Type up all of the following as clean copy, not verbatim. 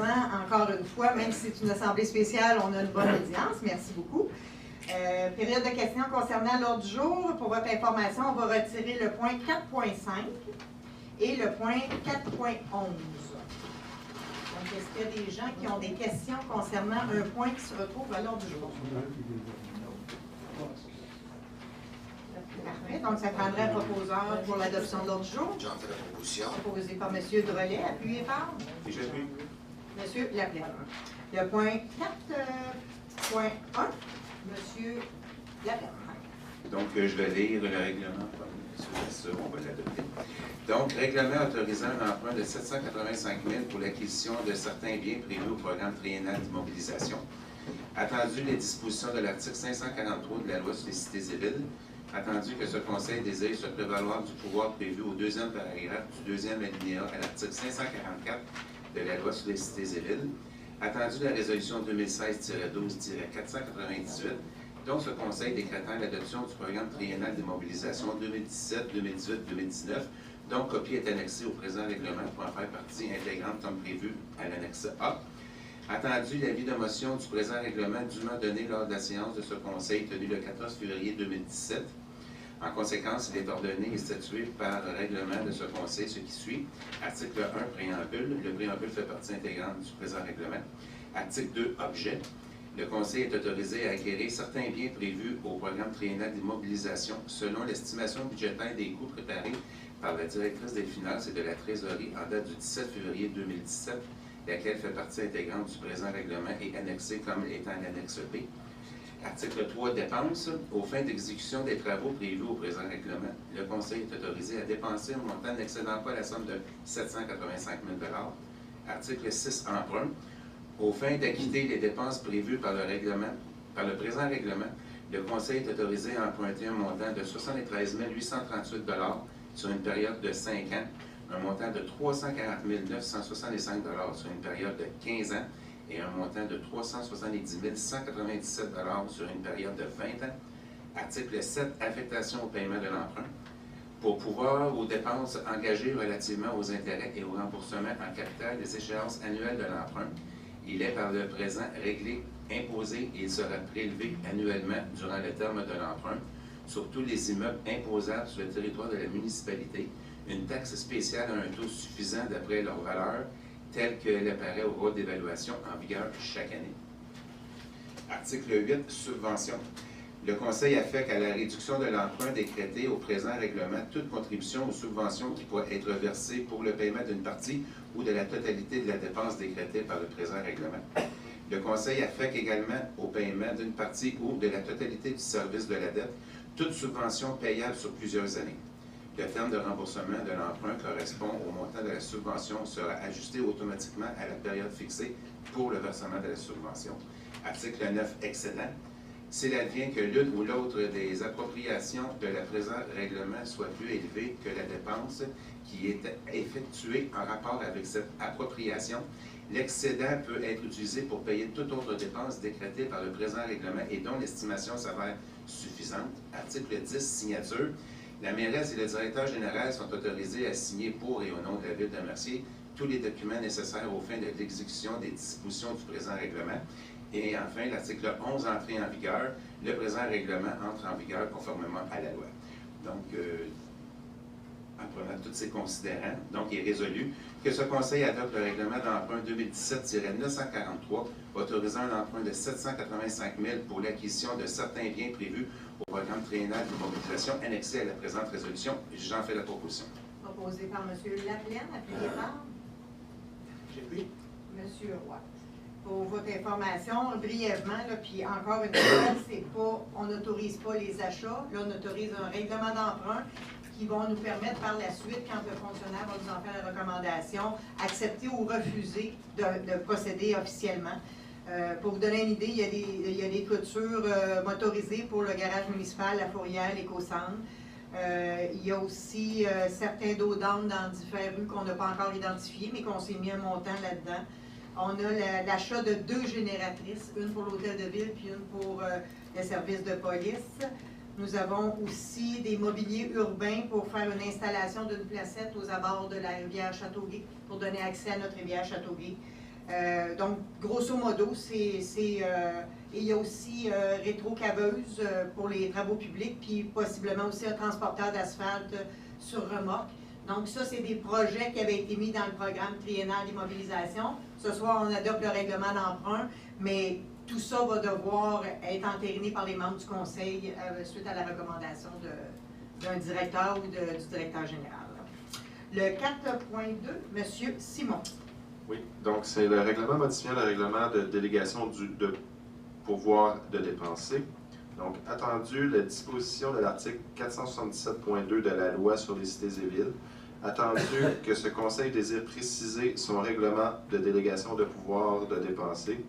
présents encore une fois, même si c'est une assemblée spéciale, on a une bonne audience. Merci beaucoup. Période de questions concernant l'ordre du jour. Pour votre information, on va retirer le point 4.5 et le point 4.11. Donc, est-ce qu'il y a des gens qui ont des questions concernant un point qui se retrouve à l'ordre du jour? Parfait. Donc, ça prendrait un proposeur pour l'adoption de l'ordre du jour. J'en fais la proposition. Proposé par M. Drolet, appuyé par Et j'appuie. M. Laplaine. Le point 4.1, M. Laplaine. Donc, je vais lire le règlement. Ça, on va l'adopter. Donc, règlement autorisant un emprunt de 785 000 pour l'acquisition de certains biens prévus au programme triennal d'immobilisation. Attendu les dispositions de l'article 543 de la loi sur les cités et villes, attendu que ce Conseil désire se prévaloir du pouvoir prévu au deuxième paragraphe du deuxième alinéa à l'article 544 de la loi sur les cités et villes, attendu la résolution 2016-12-498, dont ce Conseil décrétant l'adoption du programme triennal d'immobilisation 2017, 2018, 2019, dont copie est annexée au présent règlement pour en faire partie intégrante comme prévu à l'annexe A. Attendu l'avis de motion du présent règlement dûment donné lors de la séance de ce Conseil tenue le 14 février 2017. En conséquence, il est ordonné et statué par le règlement de ce Conseil ce qui suit. Article 1, préambule. Le préambule fait partie intégrante du présent règlement. Article 2, objet. Le Conseil est autorisé à acquérir certains biens prévus au programme triennal d'immobilisation selon l'estimation budgétaire des coûts préparés par la directrice des finances et de la trésorerie en date du 17 février 2017, laquelle fait partie intégrante du présent règlement et annexée comme étant l'annexe B. Article 3, dépenses. Aux fins d'exécution des travaux prévus au présent règlement, le Conseil est autorisé à dépenser un montant n'excédant pas la somme de 785 000 $. Article 6, emprunt. Aux fins d'acquitter les dépenses prévues par le présent règlement, le Conseil est autorisé à emprunter un montant de 73 838 $ sur une période de 5 ans, un montant de 340 965 $ sur une période de 15 ans et un montant de 370 197 $ sur une période de 20 ans. Article 7, affectation au paiement de l'emprunt. Pour pouvoir aux dépenses engagées relativement aux intérêts et au remboursement en capital des échéances annuelles de l'emprunt, il est par le présent réglé, imposé et il sera prélevé annuellement durant le terme de l'emprunt sur tous les immeubles imposables sur le territoire de la municipalité, une taxe spéciale à un taux suffisant d'après leur valeur, telle qu'elle apparaît au rôle d'évaluation en vigueur chaque année. Article 8, subvention. Le Conseil affecte à la réduction de l'emprunt décrété au présent règlement toute contribution ou subvention qui pourrait être versée pour le paiement d'une partie ou de la totalité de la dépense décrétée par le présent règlement. Le Conseil affecte également au paiement d'une partie ou de la totalité du service de la dette toute subvention payable sur plusieurs années. Le terme de remboursement de l'emprunt correspond au montant de la subvention sera ajusté automatiquement à la période fixée pour le versement de la subvention. Article 9, excédent. S'il advient que l'une ou l'autre des appropriations de la présent règlement soit plus élevée que la dépense qui est effectuée en rapport avec cette appropriation, l'excédent peut être utilisé pour payer toute autre dépense décrétée par le présent règlement et dont l'estimation s'avère suffisante. Article 10, signature. La mairesse et le directeur général sont autorisés à signer pour et au nom de la Ville de Mercier tous les documents nécessaires aux fins de l'exécution des dispositions du présent règlement. Et enfin, l'article 11, entrée en vigueur. Le présent règlement entre en vigueur conformément à la loi. Donc, en prenant tous ces considérants, donc il est résolu que ce Conseil adopte le règlement d'emprunt 2017-943 autorisant un emprunt de 785 000 pour l'acquisition de certains biens prévus au programme triennal d'immobilisation annexé à la présente résolution. J'en fais la proposition. Proposé par M. Laplaine, appuyé par J'appuie. M. Roy. Pour votre information, brièvement, là, puis encore une fois, c'est pas, on n'autorise pas les achats. Là, on autorise un règlement d'emprunt qui vont nous permettre par la suite, quand le fonctionnaire va nous en faire la recommandation, accepter ou refuser de procéder officiellement. Pour vous donner une idée, il y a des clôtures motorisées pour le garage municipal, la fourrière, l'éco-centre. Il y a aussi certains dos d'âne dans différentes rues qu'on n'a pas encore identifiées, mais qu'on s'est mis un montant là-dedans. On a l'achat de 2 génératrices, une pour l'hôtel de ville puis une pour le service de police. Nous avons aussi des mobiliers urbains pour faire une installation d'une placette aux abords de la rivière Châteauguay pour donner accès à notre rivière Châteauguay. Donc, grosso modo, il y a aussi rétro-caveuse pour les travaux publics, puis possiblement aussi un transporteur d'asphalte sur remorque. Donc, ça, c'est des projets qui avaient été mis dans le programme triennal d'immobilisation. Ce soir, on adopte le règlement d'emprunt, mais tout ça va devoir être entériné par les membres du conseil suite à la recommandation d'un directeur ou du directeur général. Le 4.2, M. Simon. Oui, donc c'est le règlement modifiant le règlement de délégation de pouvoir de dépenser. Donc, attendu la disposition de l'article 477.2 de la loi sur les cités et villes, attendu que ce conseil désire préciser son règlement de délégation de pouvoir de dépenser,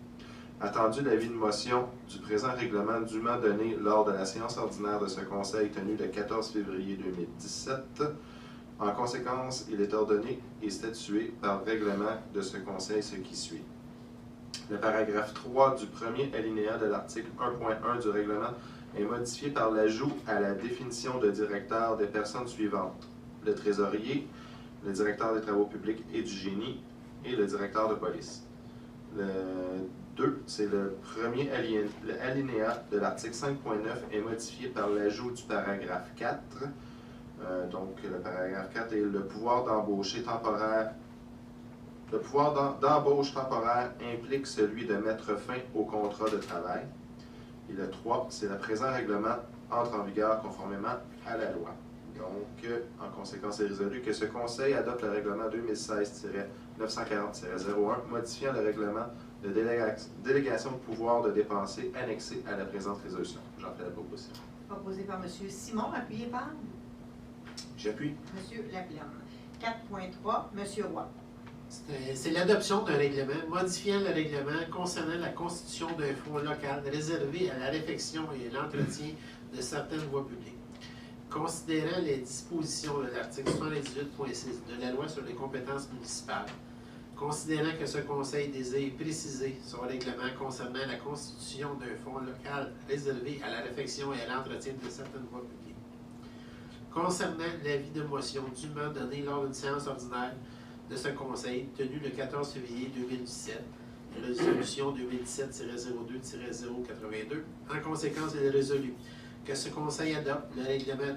attendu l'avis de motion du présent règlement dûment donné lors de la séance ordinaire de ce conseil tenue le 14 février 2017, en conséquence, il est ordonné et statué par règlement de ce conseil ce qui suit. Le paragraphe 3 du premier alinéa de l'article 1.1 du règlement est modifié par l'ajout à la définition de directeur des personnes suivantes: le trésorier, le directeur des travaux publics et du génie et le directeur de police. Le 2, c'est le premier alinéa de l'article 5.9 est modifié par l'ajout du paragraphe 4. Donc, le paragraphe 4 est le pouvoir d'embaucher temporaire. Le pouvoir d'embauche temporaire implique celui de mettre fin au contrat de travail. Et le 3, c'est le présent règlement entre en vigueur conformément à la loi. Donc, en conséquence, il est résolu que ce Conseil adopte le règlement 2016-940-01 modifiant le règlement de délégation de pouvoir de dépenser annexé à la présente résolution. J'en fais la proposition. Proposé par M. Simon, appuyé par J'appuie. M. Laplaine. 4.3, M. Roy. C'est l'adoption d'un règlement modifiant le règlement concernant la constitution d'un fonds local réservé à la réfection et à l'entretien de certaines voies publiques. Considérant les dispositions de l'article 78.6 de la loi sur les compétences municipales, considérant que ce Conseil désire préciser son règlement concernant la constitution d'un fonds local réservé à la réfection et à l'entretien de certaines voies publiques, concernant l'avis de motion dûment donné lors d'une séance ordinaire de ce Conseil, tenu le 14 février 2017, résolution 2017-02-082. En conséquence, il est résolu que ce Conseil adopte le règlement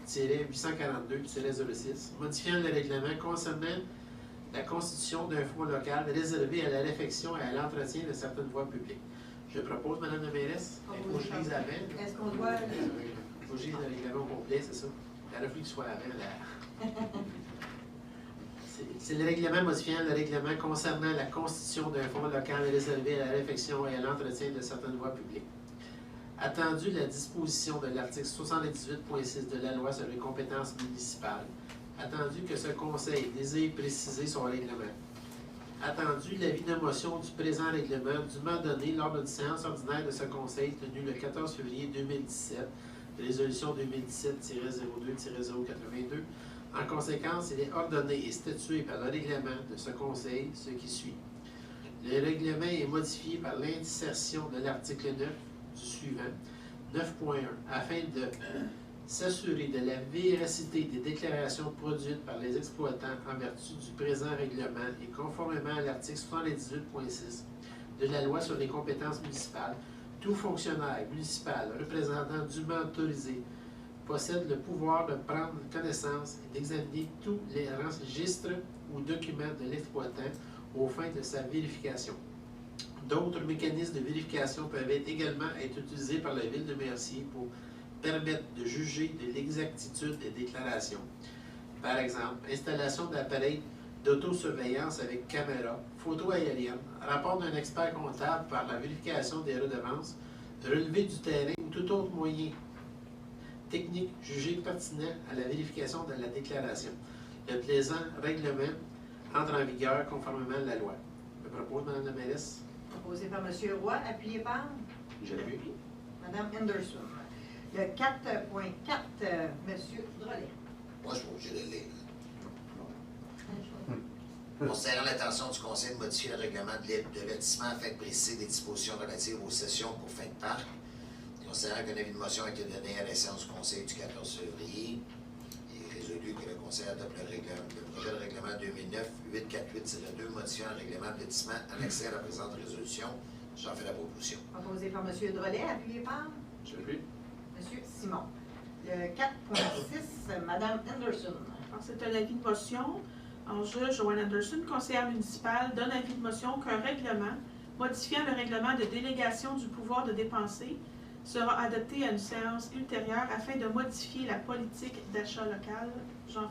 2008-842-06, modifiant le règlement concernant la constitution d'un fonds local réservé à la réfection et à l'entretien de certaines voies publiques. Je propose, Mme la mairesse, il faut que je lise avant. Est-ce qu'on doit... Il faut que je lise le règlement au complet, c'est ça? Il aurait fallu que ce soit avant. C'est le règlement modifiant le règlement concernant la constitution d'un fonds local réservé à la réfection et à l'entretien de certaines voies publiques. Attendu la disposition de l'article 78.6 de la loi sur les compétences municipales, attendu que ce Conseil désire préciser son règlement, attendu l'avis de motion du présent règlement dûment donné lors d'une séance ordinaire de ce Conseil tenue le 14 février 2017, résolution 2017-02-082. En conséquence, il est ordonné et statué par le règlement de ce Conseil ce qui suit. Le règlement est modifié par l'insertion de l'article 9 du suivant, 9.1, afin de s'assurer de la véracité des déclarations produites par les exploitants en vertu du présent règlement et conformément à l'article 78.6 de la loi sur les compétences municipales. Tout fonctionnaire municipal représentant dûment autorisé possède le pouvoir de prendre connaissance et d'examiner tous les registres ou documents de l'exploitant aux fins de sa vérification. D'autres mécanismes de vérification peuvent également être utilisés par la Ville de Mercier pour permettre de juger de l'exactitude des déclarations. Par exemple, installation d'appareils d'autosurveillance avec caméra, photo aérienne, rapport d'un expert comptable par la vérification des redevances, relevé du terrain ou tout autre moyen technique jugé pertinent à la vérification de la déclaration. Le présent règlement entre en vigueur conformément à la loi. Je propose, Mme la mairesse. Proposé par M. Roy, appuyé par J'appuie. Mme Henderson. Le 4.4, M. Drolet. Moi, je suis obligé de le lire. Considérant l'intention du Conseil de modifier le règlement de l'avertissement afin de préciser des dispositions relatives aux sessions pour fin de parc, considérant qu'un avis de motion a été donné à la séance du Conseil du 14 février, il est résolu résolu que le Conseil adopte le projet de règlement 2009-848-2 modifiant le règlement de lotissement annexé à la présente résolution. J'en fais la proposition. Proposé par M. Drolet, appuyé par J'appuie. M. Simon. Le 4.6, Mme Anderson. Alors, c'est un avis de motion. Alors, je, Joanne Anderson, conseillère municipale, donne avis de motion qu'un règlement modifiant le règlement de délégation du pouvoir de dépenser sera adopté à une séance ultérieure afin de modifier la politique d'achat local. Je donne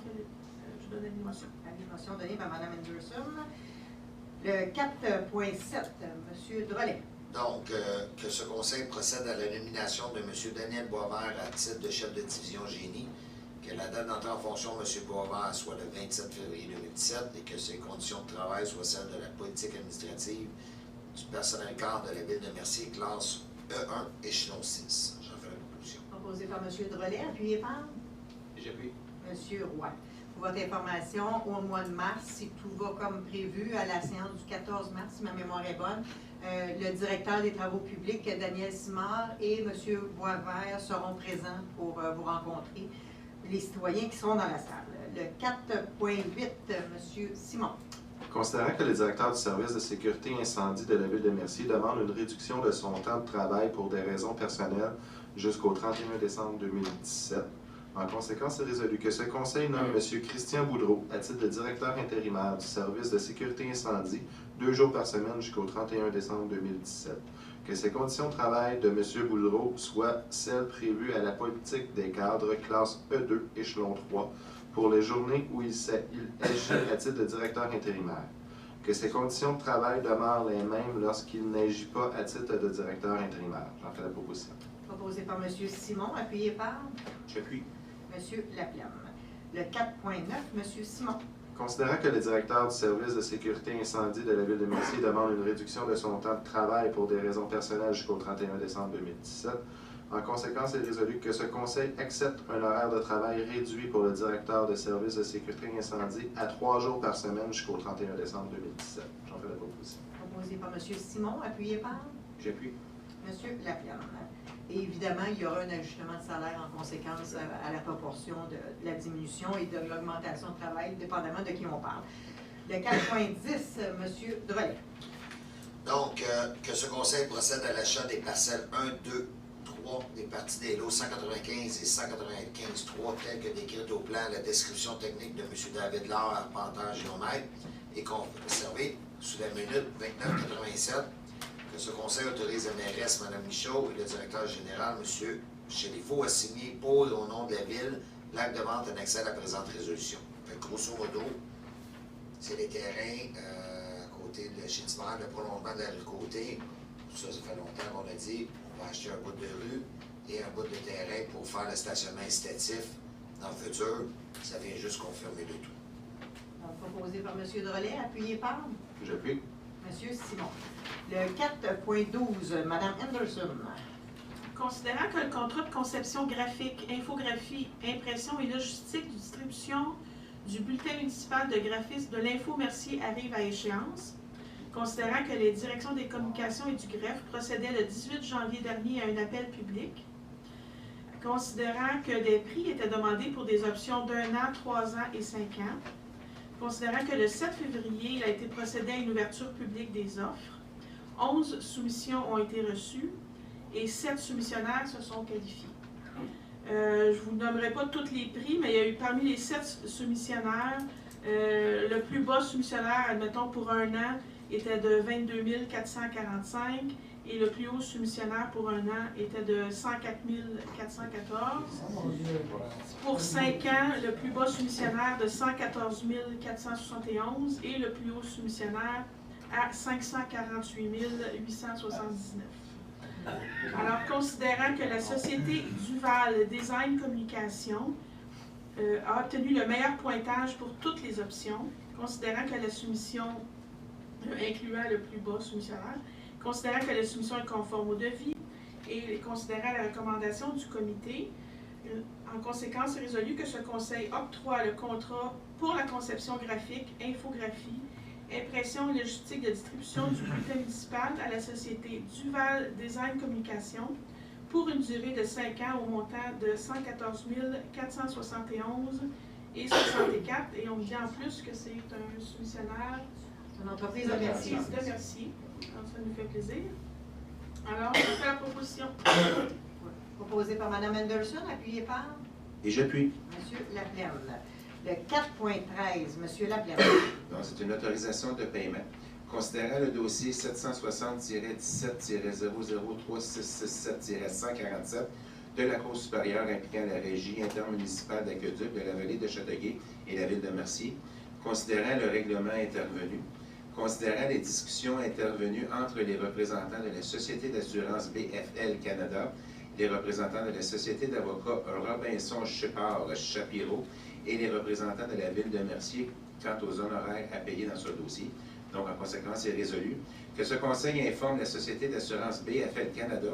avis de motion. Avis de motion donné par Mme Anderson. Le 4.7, M. Drolet. Donc, que ce Conseil procède à la nomination de M. Daniel Boisvert à titre de chef de division génie, que la date d'entrée en fonction de M. Boisvert soit le 27 février 2017 et que ses conditions de travail soient celles de la politique administrative du personnel cadre de la ville de Mercier, classe E1, échelon 6. J'en fais la proposition. Proposé par M. Drolet, appuyé par J'appuie. M. Roy. Pour votre information, au mois de mars, si tout va comme prévu, à la séance du 14 mars, si ma mémoire est bonne, le directeur des travaux publics, Daniel Simard, et M. Boisvert seront présents pour vous rencontrer, les citoyens qui seront dans la salle. Le 4.8, M. Simon. Considérant que le directeur du service de sécurité incendie de la ville de Mercier demande une réduction de son temps de travail pour des raisons personnelles jusqu'au 31 décembre 2017, en conséquence, c'est résolu que ce Conseil nomme M. Christian Boudreau à titre de directeur intérimaire du service de sécurité incendie 2 jours par semaine jusqu'au 31 décembre 2017. Que ces conditions de travail de M. Boudreau soient celles prévues à la politique des cadres classe E2, échelon 3, pour les journées où il agit à titre de directeur intérimaire. Que ces conditions de travail demeurent les mêmes lorsqu'il n'agit pas à titre de directeur intérimaire. J'en fais la proposition. Proposé par M. Simon, appuyé par J'appuie. M. Laplaine. Le 4.9, M. Simon. Considérant que le directeur du service de sécurité incendie de la ville de Mercier demande une réduction de son temps de travail pour des raisons personnelles jusqu'au 31 décembre 2017, en conséquence, il est résolu que ce Conseil accepte un horaire de travail réduit pour le directeur de service de sécurité incendie à 3 jours par semaine jusqu'au 31 décembre 2017. J'en fais la proposition. Proposé par M. Simon, appuyé par J'appuie. M. Laplaine. Et évidemment, il y aura un ajustement de salaire en conséquence à la proportion de la diminution et de l'augmentation de travail, dépendamment de qui on parle. Le 4.10, M. Drolet. Donc, que ce Conseil procède à l'achat des parcelles 1, 2, 3 des parties des lots 195 et 195-3 telles que décrites au plan la description technique de M. David Laure, arpenteur géomètre, et conservé sous la minute 2987. Que ce Conseil autorise la mairesse, Mme Michaud, et le directeur général, M. Chéliveau, à signer pour et au nom de la ville l'acte de vente annexé à la présente résolution. Fait que, grosso modo, c'est les terrains à côté de chez Timor, le prolongement de la rue Côté. Ça fait longtemps qu'on a dit on va acheter un bout de rue et un bout de terrain pour faire le stationnement incitatif dans le futur. Ça vient juste confirmer le tout. Donc, proposé par M. Drolet, appuyé par J'appuie. M. Simon. Le 4.12, Mme Anderson. Considérant que le contrat de conception graphique, infographie, impression et logistique de distribution du bulletin municipal de graphisme de l'Info Mercier arrive à échéance, considérant que les directions des communications et du greffe procédaient le 18 janvier dernier à un appel public, considérant que des prix étaient demandés pour des options d'1 an, 3 ans et 5 ans, considérant que le 7 février, il a été procédé à une ouverture publique des offres, 11 soumissions ont été reçues et 7 soumissionnaires se sont qualifiés. Je ne vous nommerai pas tous les prix, mais il y a eu parmi les 7 soumissionnaires, le plus bas soumissionnaire, admettons pour 1 an, était de 22 445 et le plus haut soumissionnaire pour 1 an était de 104 414. Pour 5 ans, le plus bas soumissionnaire de 114 471 et le plus haut soumissionnaire à 548 879. Alors, considérant que la société Duval Design Communication a obtenu le meilleur pointage pour toutes les options, considérant que la soumission incluant le plus bas soumissionnaire, considérant que la soumission est conforme au devis et considérant la recommandation du comité, en conséquence, c'est résolu que ce conseil octroie le contrat pour la conception graphique, infographie, impression et logistique de distribution du bulletin municipal à la société Duval Design Communication pour une durée de 5 ans au montant de 114 471 et 64. Et on me dit en plus que c'est un soumissionnaire C'est une entreprise de Mercier. de Mercier. Donc, ça nous fait plaisir. Alors, je fais la proposition. Proposé par Mme Anderson, appuyé par Et j'appuie. M. Laplaine. Le 4.13, M. Laplaine. Donc, c'est une autorisation de paiement. Considérant le dossier 760-17-003-667-147 de la Cour supérieure impliquant la Régie intermunicipale d'aqueduc de la vallée de Châteauguay et la ville de Mercier, considérant le règlement intervenu, considérant les discussions intervenues entre les représentants de la Société d'assurance BFL Canada, les représentants de la Société d'avocats Robinson Shepard Shapiro et les représentants de la ville de Mercier quant aux honoraires à payer dans ce dossier. Donc, en conséquence, il est résolu que ce Conseil informe la Société d'assurance BFL Canada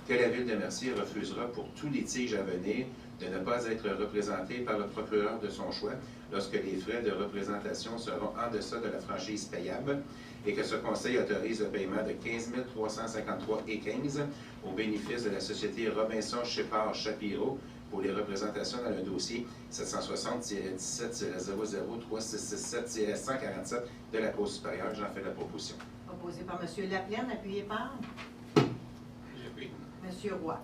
que la ville de Mercier refusera pour tout litige à venir de ne pas être représenté par le procureur de son choix lorsque les frais de représentation seront en deçà de la franchise payable et que ce Conseil autorise le paiement de 15 353,15 au bénéfice de la Société Robinson Shepard Shapiro pour les représentations dans le dossier 760-17-003-667-147 de la Cour supérieure. J'en fais la proposition. Proposé par M. Laplaine, appuyé par J'appuie. M. Roy.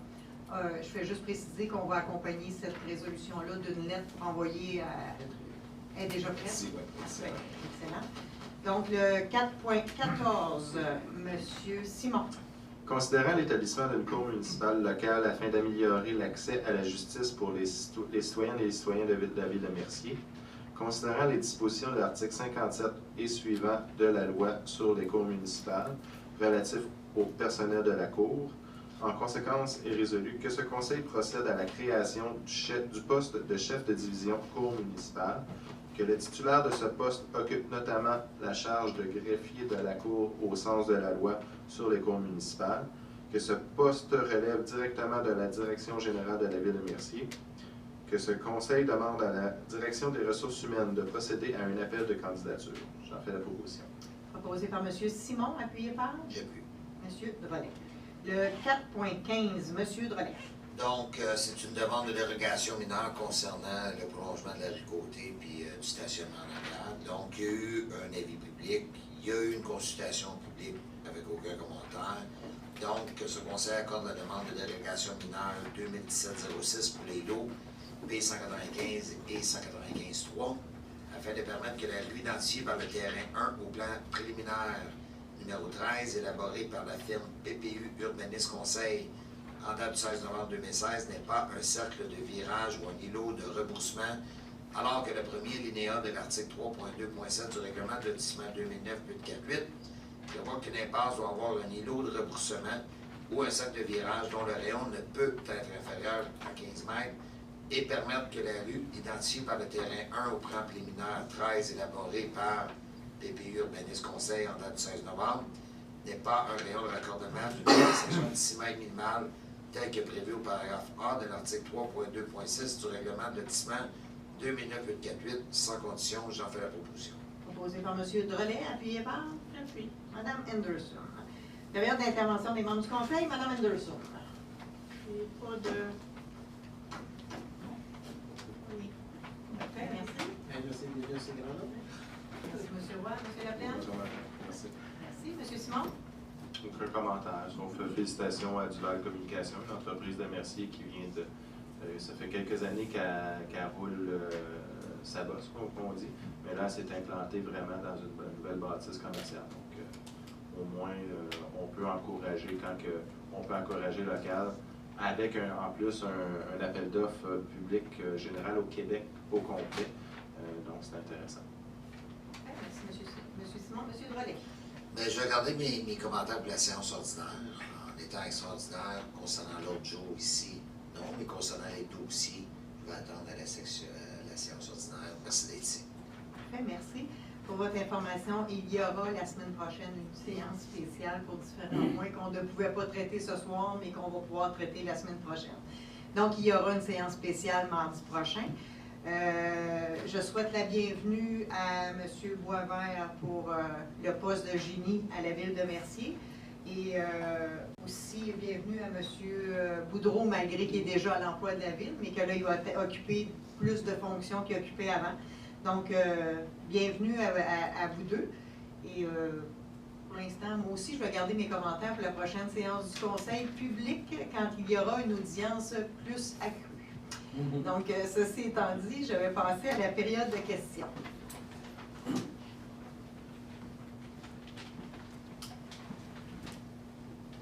Je fais juste préciser qu'on va accompagner cette résolution-là d'une lettre envoyée à... Elle est déjà prête? Merci, oui. Parfait. Excellent. Donc, le 4.14, M. Simon. Considérant l'établissement d'une cour municipale locale afin d'améliorer l'accès à la justice pour les citoyennes et les citoyens de la ville de Mercier, considérant les dispositions de l'article 57 et suivant de la loi sur les cours municipales relatifs au personnel de la cour, en conséquence est résolu que ce conseil procède à la création du poste de chef de division cour municipale, que le titulaire de ce poste occupe notamment la charge de greffier de la Cour au sens de la loi sur les cours municipales, que ce poste relève directement de la Direction générale de la ville de Mercier, que ce conseil demande à la Direction des ressources humaines de procéder à un appel de candidature. J'en fais la proposition. Proposé par M. Simon, appuyé par J'appuie. M. Drolet. Le 4.15, M. Drolet. Donc, c'est une demande de dérogation mineure concernant le prolongement de la rue Côté puis du stationnement en arrière. Donc, il y a eu un avis public, il y a eu une consultation publique avec aucun commentaire. Donc, ce conseil accorde la demande de dérogation mineure 2017-06 pour les lots P195 et 195-3, afin de permettre que la rue identifiée par le terrain 1 au plan préliminaire numéro 13, élaboré par la firme PPU Urbanisme Conseil, en date du 16 novembre 2016, n'est pas un cercle de virage ou un îlot de rebroussement, alors que le premier linéa de l'article 3.2.7 du règlement de lotissement 2009-848 prévoit qu'une impasse doit avoir un îlot de rebroussement ou un cercle de virage dont le rayon ne peut être inférieur à 15 mètres et permettre que la rue, identifiée par le terrain 1 au plan préliminaire 13 élaboré par PPU Urbanisme Conseil en date du 16 novembre, n'est pas un rayon de raccordement d'une section de 6 mètres minimale tel que prévu au paragraphe A de l'article 3.2.6 du règlement de lotissement 2009-848, sans condition. J'en fais la proposition. Proposé par M. Drolet, appuyé par J'appuie. Mme Anderson. Période d'intervention des membres du Conseil, Mme Anderson. Et pas de... Oui. Parfait, merci. Merci déjà, c'est grand. Merci, M. Roy, M. Laplaine. Merci. Merci, M. Simon. Aucun commentaire, sauf félicitations à Duval Communication, une entreprise de Mercier qui vient de... ça fait quelques années qu'elle roule sa bosse, comme on dit, mais là, elle s'est implantée vraiment dans une nouvelle bâtisse commerciale. Donc, au moins, on peut encourager on peut encourager local avec en plus un appel d'offres public général au Québec au complet. Donc, c'est intéressant. Merci, M. Simon. M. Drolet. Mais je vais garder mes commentaires pour la séance ordinaire. En étant extraordinaire, concernant l'autre jour ici, non, mais concernant les dossiers, je vais attendre à la séance ordinaire. Merci d'être ici. Parfait, merci. Pour votre information, il y aura la semaine prochaine une séance spéciale pour différents points qu'on ne pouvait pas traiter ce soir, mais qu'on va pouvoir traiter la semaine prochaine. Donc, il y aura une séance spéciale mardi prochain. Je souhaite la bienvenue à M. Boisvert pour le poste de génie à la ville de Mercier. Et Aussi, bienvenue à M. Boudreau, malgré qu'il est déjà à l'emploi de la ville, mais que là, il va occuper plus de fonctions qu'il occupait avant. Donc, bienvenue à vous deux. Et pour l'instant, moi aussi, je vais garder mes commentaires pour la prochaine séance du Conseil public quand il y aura une audience plus accrue. Donc, ceci étant dit, je vais passer à la période de questions.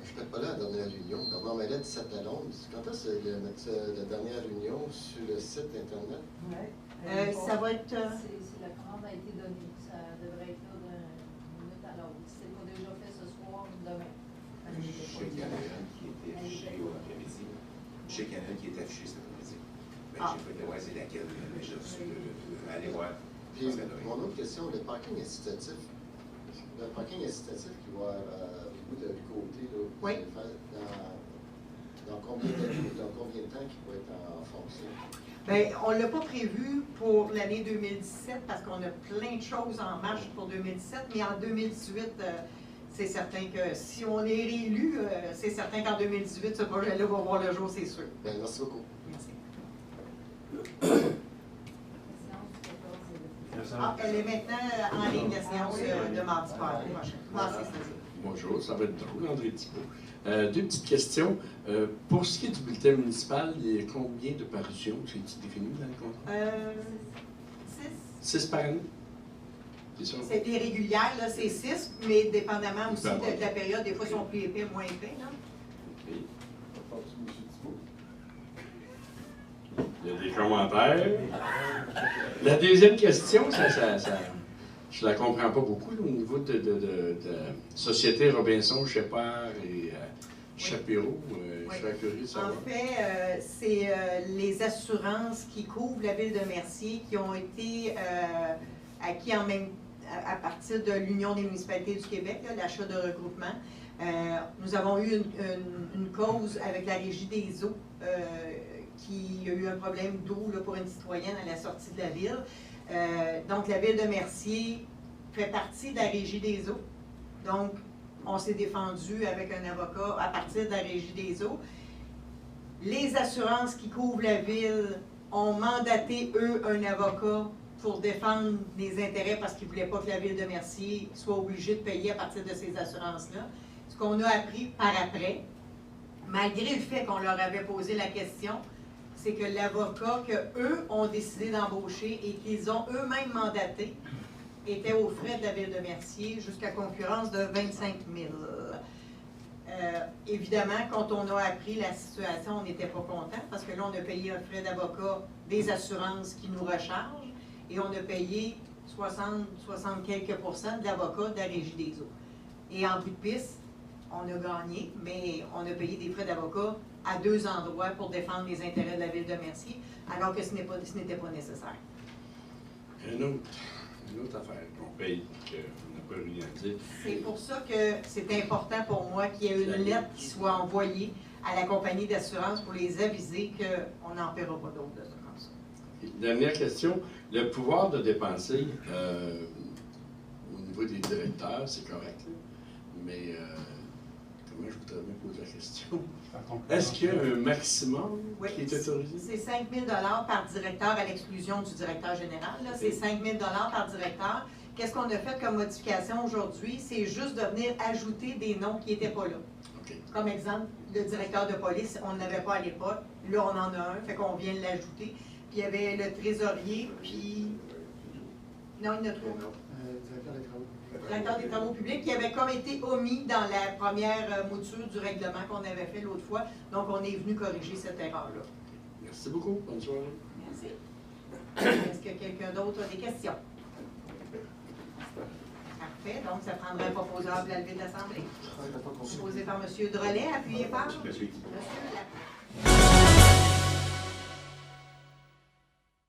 Je n'étais pas là à la dernière réunion. Bernard Maillet, 17 à Londres. Quand est-ce que la dernière réunion sur le site Internet? Ça va être... La commande a été donnée. Ça devrait être là d'une minute à l'autre. Si ce n'est pas déjà fait ce soir, demain. Je sais qu'il y en a une qui est affichée l'après-midi. Je sais qu'il y en a une qui est affichée cet après-midi. Je n'ai pas été voir c'est laquelle, mais je suis allez voir. Puis, mon autre question, le parking incitatif. Le parking incitatif qui va au bout du côté, là, vous allez faire dans combien de temps qui va être en fonction? Bien, on ne l'a pas prévu pour l'année 2017 parce qu'on a plein de choses en marche pour 2017, mais en 2018, c'est certain que si on est réélu, c'est certain qu'en 2018, ce projet-là va voir le jour, c'est sûr. Bien, merci beaucoup. Merci. La séance du 14 et le Ah, elle est maintenant en ligne, la séance de mardi prochain. Merci, c'est Bonjour, ça va être drôle, André Thibault. Deux petites questions. Pour ce qui est du bulletin municipal, il y a combien de parutions? C'est défini dans le contrat? 6. 6 par année? C'est ça? C'est des régulières, là, c'est 6, mais dépendamment aussi de la période, des fois, ils sont plus épais, moins épais. Là. Okay. Il y a des commentaires. La deuxième question, je la comprends pas beaucoup là, au niveau de Société Robinson, Shepard et Chapiro. Je suis curieux de savoir. En fait, c'est les assurances qui couvrent la ville de Mercier qui ont été acquis à partir de l'Union des municipalités du Québec, l'achat de regroupement. Nous avons eu une cause avec la Régie des eaux qui a eu un problème d'eau pour une citoyenne à la sortie de la ville. Donc, la ville de Mercier fait partie de la Régie des eaux. Donc, on s'est défendu avec un avocat à partir de la Régie des eaux. Les assurances qui couvrent la ville ont mandaté, eux, un avocat pour défendre les intérêts parce qu'ils ne voulaient pas que la ville de Mercier soit obligée de payer à partir de ces assurances-là. Ce qu'on a appris par après, malgré le fait qu'on leur avait posé la question, c'est que l'avocat qu'eux ont décidé d'embaucher et qu'ils ont eux-mêmes mandaté était aux frais de la ville de Mercier jusqu'à concurrence de 25 000. Évidemment, quand on a appris la situation, on n'était pas content parce que là, on a payé un frais d'avocat des assurances qui nous rechargent et on a payé 60 quelques % de l'avocat de la Régie des eaux. Et en bout de piste, on a gagné, mais on a payé des frais d'avocat à 2 endroits pour défendre les intérêts de la ville de Mercier, alors que ce n'était pas nécessaire. Une autre affaire qu'on paye, qu'on n'a pas rien à dire. C'est pour ça que c'est important pour moi qu'il y ait une lettre qui soit envoyée à la compagnie d'assurance pour les aviser qu'on n'en paiera pas d'autres de ça comme ça. Dernière question. Le pouvoir de dépenser au niveau des directeurs, c'est correct, là. Mais comment je voudrais bien poser la question? Est-ce qu'il y a un maximum qui est autorisé? C'est 5 000 par directeur à l'exclusion du directeur général. C'est 5 000 par directeur. Qu'est-ce qu'on a fait comme modification aujourd'hui? C'est juste de venir ajouter des noms qui n'étaient pas là. Okay. Comme exemple, le directeur de police, on ne l'avait pas à l'époque. Là, on en a un, fait qu'on vient de l'ajouter. Puis il y avait le trésorier, puis... Non, il y en a trois. Directeur des travaux publics, qui avait comme été omis dans la première mouture du règlement qu'on avait fait l'autre fois. Donc, on est venu corriger cette erreur-là. Merci beaucoup. Bonne soirée. Merci. Est-ce que quelqu'un d'autre a des questions? Parfait. Donc, ça prendrait un proposable à lever de l'Assemblée. Proposé par M. Drolet, appuyé par... Monsieur Lapierre.